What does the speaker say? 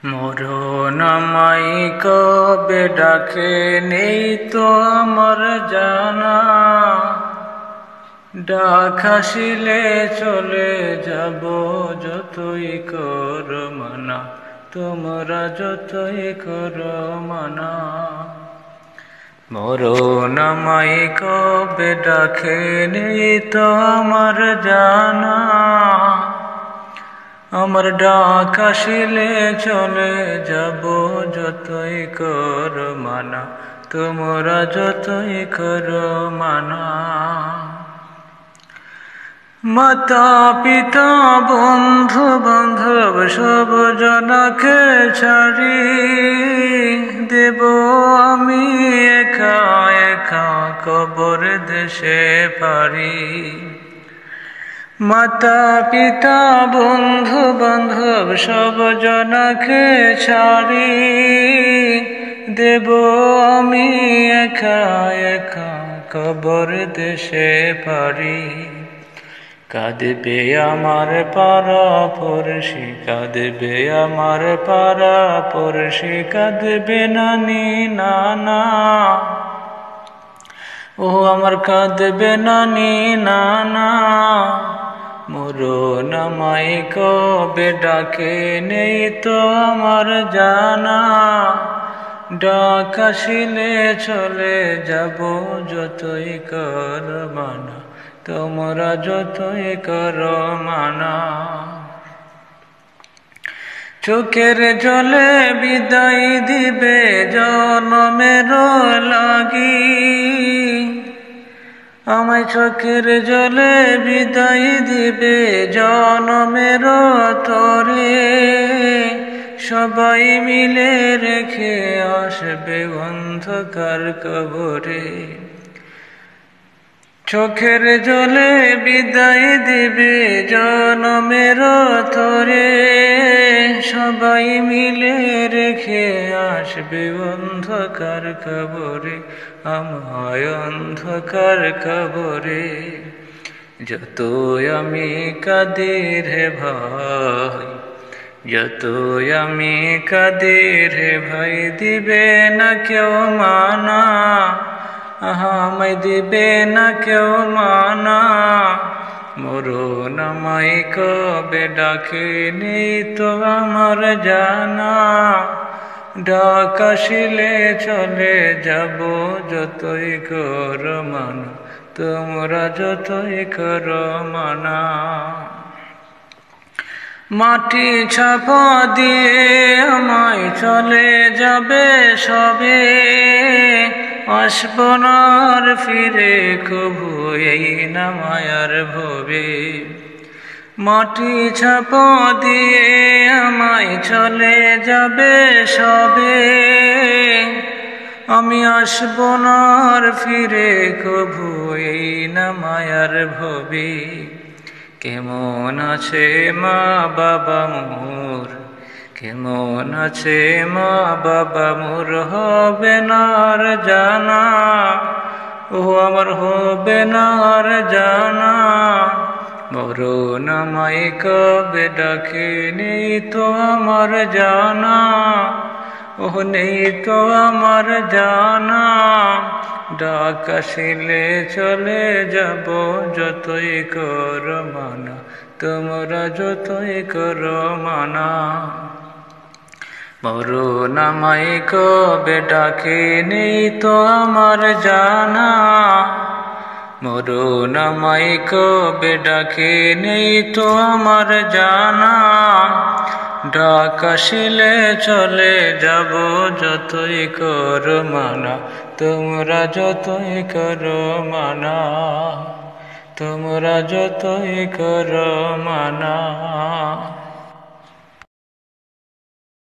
মরণ আমায় কবে ডাকে নেই তো আমার জানা, ডাক আসিলে চলে যাব যতই কর মানা, তোমরা যতই কর মানা। মরণ আমায় কবে ডাকে নেই তো আমার জানা, আমার ডাক আসিলে চলে যাব যতই কর মানা, তোমরা যতই কর মানা। মাতা পিতা বন্ধু বান্ধব সব জনকে ছাড়ি, দেব আমি একা একা কবর দেশে পারি। মাতা পিতা বন্ধু বান্ধব সব জনকে ছাড়ি, দেব আমি একা একা কবর দেশে পারি। কাঁদবে আমার পাড়া পড়শি, কাঁদবে আমার পাড়া পড়শি, কাঁদবে নানি নানা, ও আমার কাঁদবে নানি নানা। মরণ আমায় কবে ডাকে নেই তো আমার জানা, ডাক আসিলে চলে যাব যতই কর মানা, তোমরা যতই কর মানা। চোখের জলে বিদায় দিবে জনমের লাগি, আমায় চোখের জলে বিদায় দিবে জনমের তরে, সবাই মিলে রেখে আসবে অন্ধকার কবরে। চোখের জলে বিদায় দিবে জনমের তরে, সবাই মিলে রেখে আসবে অন্ধকার কবরে, আমায় অন্ধকার কবরে। যতই আমি কাঁদি রে ভাই, যতই আমি কাঁদি রে ভাই, দিবে না কেউ মানা, আমায় দিবে না কেউ মানা। মরণ আমায় কবে ডাকে নেই তো আমার জানা, ডাক আসিলে চলে যাব যতই কর মানা, তোমরা যতই কর মানা। মাটি ছাপা দিয়ে আমায় চলে যাবে সবে, আসব না আর ফিরে কভু এই না মায়ার ভবে। মাটি ছাপা দিয়ে আমায় চলে যাবে সবে, আমি আসব না আর ফিরে কভু এই না মায়ার ভবে। কেমন আছে মা বাবা মোর, কেমন আছে মা বাবা মোর, হবে না আর জানা, ও আমার হবে না আর জানা। মরণ আমায় কবে ডাকে নেই তো আমার জানা, ও নেই তো আমার জানা, ডাক আসিলে চলে যাব যতই কর মানা, তোমরা যতই কর মানা। মরণ আমায় কবে ডাকে নেই তো আমার জানা, মরণ আমায় কবে ডাকে নেই তো আমার জানা, ডাক আসিলে চলে যাব যতই কর মানা, তোমরা যতই কর মানা, তোমরা যতই কর মানা।